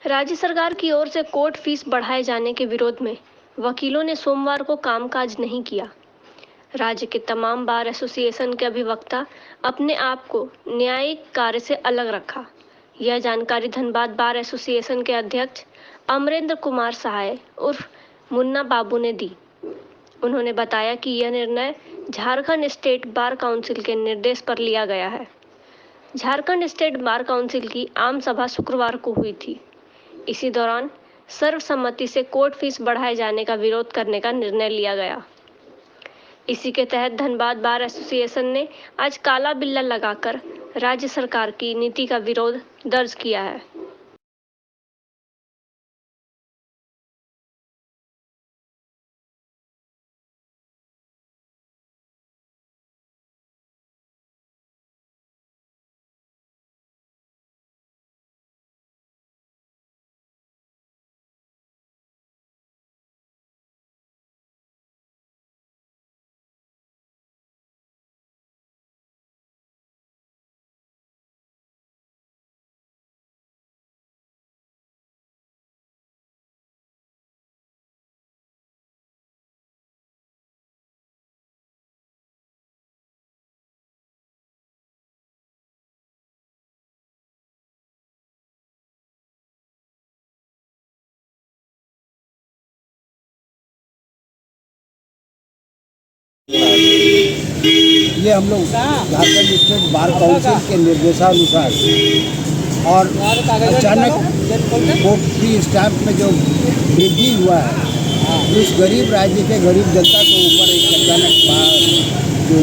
राज्य सरकार की ओर से कोर्ट फीस बढ़ाए जाने के विरोध में वकीलों ने सोमवार को कामकाज नहीं किया। राज्य के तमाम बार एसोसिएशन के अधिवक्ता अपने आप को न्यायिक कार्य से अलग रखा। यह जानकारी धनबाद बार एसोसिएशन के अध्यक्ष अमरेंद्र कुमार सहाय उर्फ मुन्ना बाबू ने दी। उन्होंने बताया कि यह निर्णय झारखंड स्टेट बार काउंसिल के निर्देश पर लिया गया है। झारखंड स्टेट बार काउंसिल की आम सभा शुक्रवार को हुई थी। इसी दौरान सर्वसम्मति से कोर्ट फीस बढ़ाए जाने का विरोध करने का निर्णय लिया गया। इसी के तहत धनबाद बार एसोसिएशन ने आज काला बिल्ला लगाकर राज्य सरकार की नीति का विरोध दर्ज किया है। ये हम लोग झारखंड स्टेट बार काउंसिल के निर्देशानुसार और अचानक कोर्ट फी स्टैम्प में जो वृद्धि हुआ है, उस गरीब राज्य के गरीब जनता के ऊपर एक अचानक जो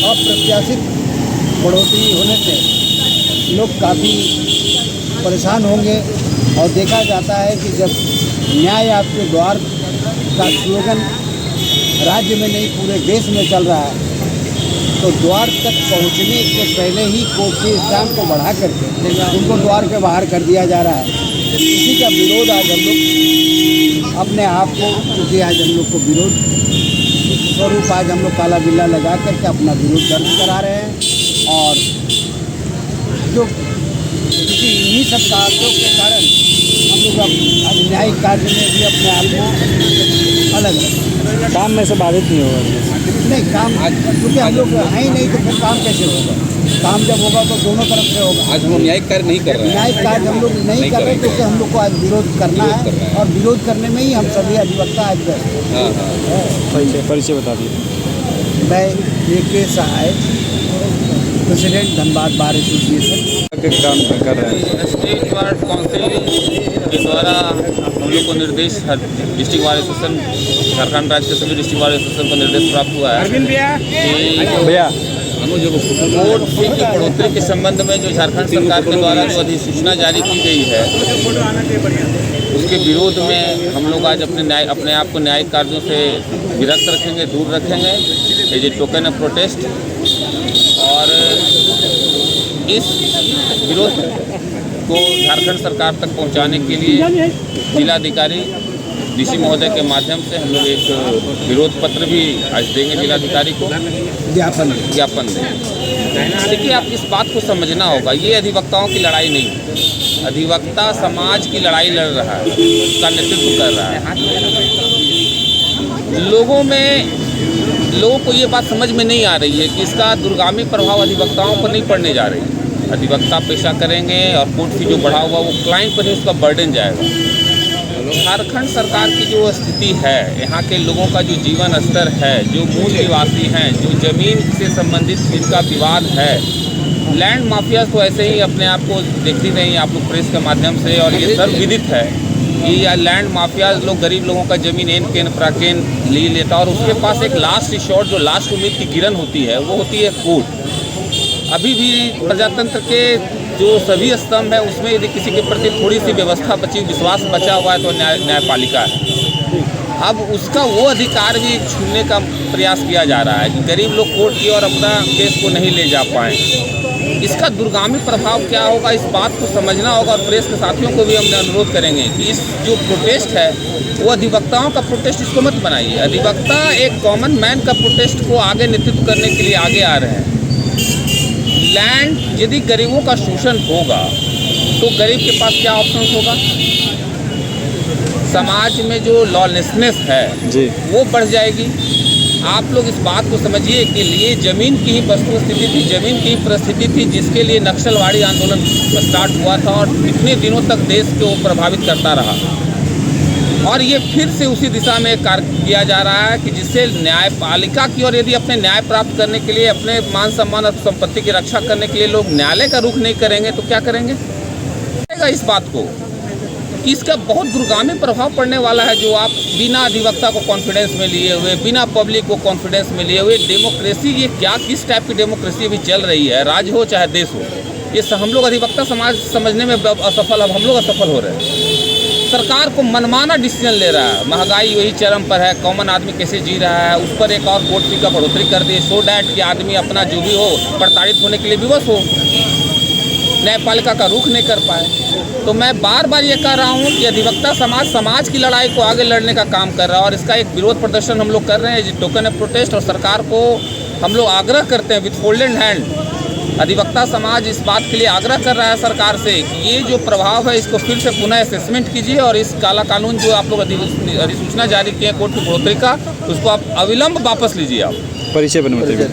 अप्रत्याशित बढ़ोतरी होने से लोग काफ़ी परेशान होंगे। और देखा जाता है कि जब न्याय आपके द्वार का स्लोगन राज्य में नहीं पूरे देश में चल रहा है, तो द्वार तक पहुंचने के पहले ही कोर्ट के स्टैम्प को बढ़ा करके उनको द्वार के बाहर कर दिया जा रहा है। इसी का विरोध आज हम लोग अपने आप को, क्योंकि आज हम लोग को विरोध स्वरूप आज हम लोग काला बिल्ला लगा करके अपना विरोध दर्ज करा रहे हैं। और जो क्योंकि इन्हीं सब कारणों के कारण हम लोग अब न्यायिक कार्य में भी अपने आप को अलग रखें। काम में से बाधित नहीं होगा? नहीं, काम क्योंकि हम लोग हैं ही नहीं, तो फिर काम कैसे होगा? काम जब होगा तो दोनों तरफ से होगा। आज हम न्यायिक कार्य नहीं कर रहे हैं। न्यायिक कार्य हम लोग नहीं कर रहे, क्योंकि हम लोग को आज विरोध करना है और विरोध करने में ही हम सभी अधिवक्ता आज गए। परिचय बता दीजिए। मैं A.K. सहाय, प्रेसिडेंट धनबाद बार एसोसिएशन के काम कर रहे हैं। स्टेट बार काउंसिल के द्वारा हम लोग को निर्देश डिस्ट्रिक्ट बार एसोसिएशन, झारखंड राज्य के सभी डिस्ट्रिक्ट बार एसोसिएशन को निर्देश प्राप्त हुआ है कि भैया कोर्ट फी की बढ़ोतरी के संबंध में जो झारखंड सरकार के द्वारा जो अधिसूचना जारी की गई है, उसके विरोध में हम लोग आज अपने आप को न्यायिक कार्यों से विरक्त रखेंगे, दूर रखेंगे as a token of protest. और इस विरोध को झारखंड सरकार तक पहुंचाने के लिए जिलाधिकारी डीसी महोदय के माध्यम से हम लोग एक विरोध पत्र भी आज देंगे जिलाधिकारी को, ज्ञापन देंगे। देखिए, आप इस बात को समझना होगा, ये अधिवक्ताओं की लड़ाई नहीं है। अधिवक्ता समाज की लड़ाई लड़ रहा है, उसका नेतृत्व कर रहा है। लोगों को ये बात समझ में नहीं आ रही है कि इसका दूरगामी प्रभाव अधिवक्ताओं पर नहीं पड़ने जा रही है। अधिवक्ता पेशा करेंगे और कोर्ट फी जो बढ़ा हुआ वो क्लाइंट पर ही उसका बर्डन जाएगा। झारखंड सरकार की जो स्थिति है, यहाँ के लोगों का जो जीवन स्तर है, जो मूल निवासी हैं, जो ज़मीन से संबंधित जिनका विवाद है, लैंड माफिया तो ऐसे ही अपने आप को देखती नहीं आप लोग प्रेस के माध्यम से, और ये सर्वविदित है कि लैंड माफिया लोग गरीब लोगों का ज़मीन एन केन प्राकेन ले लेता, और उसके पास एक लास्ट रिसोर्ट, जो लास्ट उम्मीद की किरण होती है, वो होती है कोर्ट। अभी भी प्रजातंत्र के जो सभी स्तंभ है, उसमें यदि किसी के प्रति थोड़ी सी व्यवस्था बची, विश्वास बचा हुआ है, तो न्यायपालिका है। अब उसका वो अधिकार भी छीनने का प्रयास किया जा रहा है कि गरीब लोग कोर्ट की और अपना केस को नहीं ले जा पाएँ। इसका दूरगामी प्रभाव क्या होगा, इस बात को समझना होगा। और प्रेस के साथियों को भी हम अनुरोध करेंगे कि इस जो प्रोटेस्ट है, वो अधिवक्ताओं का प्रोटेस्ट इसको मत बनाइए। अधिवक्ता एक कॉमन मैन का प्रोटेस्ट को आगे नेतृत्व करने के लिए आगे आ रहे हैं। लैंड यदि गरीबों का शोषण होगा तो गरीब के पास क्या ऑप्शन होगा? समाज में जो लॉलेसनेस है जी वो बढ़ जाएगी। आप लोग इस बात को समझिए कि ये ज़मीन की ही वस्तुस्थिति थी, ज़मीन की ही परिस्थिति थी जिसके लिए नक्सलवाड़ी आंदोलन स्टार्ट हुआ था और कितने दिनों तक देश को प्रभावित करता रहा। और ये फिर से उसी दिशा में कार्य किया जा रहा है कि जिससे न्यायपालिका की, और यदि अपने न्याय प्राप्त करने के लिए, अपने मान सम्मान और संपत्ति की रक्षा करने के लिए लोग न्यायालय का रुख नहीं करेंगे तो क्या करेंगे? इस बात को कि इसका बहुत दूरगामी प्रभाव पड़ने वाला है। जो आप बिना अधिवक्ता को कॉन्फिडेंस में लिए हुए, बिना पब्लिक को कॉन्फिडेंस में लिए हुए डेमोक्रेसी, ये क्या किस टाइप की डेमोक्रेसी अभी चल रही है, राज्य हो चाहे देश हो, ये हम लोग अधिवक्ता समाज समझने में असफल, अब हम लोग असफल हो रहे हैं। सरकार को मनमाना डिसीजन ले रहा है, महंगाई वही चरम पर है, कॉमन आदमी कैसे जी रहा है, उस पर एक और कोर्ट फी का बढ़ोतरी कर दी सो डैट कि आदमी अपना जो भी हो प्रताड़ित होने के लिए विवश हो, न्यायपालिका का रुख नहीं कर पाए। तो मैं बार बार ये कह रहा हूँ कि अधिवक्ता समाज की लड़ाई को आगे लड़ने का काम कर रहा है और इसका एक विरोध प्रदर्शन हम लोग कर रहे हैं, टोकन ऑफ प्रोटेस्ट। और सरकार को हम लोग आग्रह करते हैं विथ फोल्डेड हैंड, अधिवक्ता समाज इस बात के लिए आग्रह कर रहा है सरकार से कि ये जो प्रभाव है इसको फिर से पुनः असेसमेंट कीजिए और इस काला कानून जो आप लोग अधिसूचना जारी किए कोर्ट की बढ़ोतरी का, उसको आप अविलंब वापस लीजिए। आप परिचय बनवाते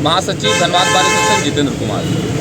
महासचिव धनबाद बार एसोसिएशन जितेंद्र कुमार।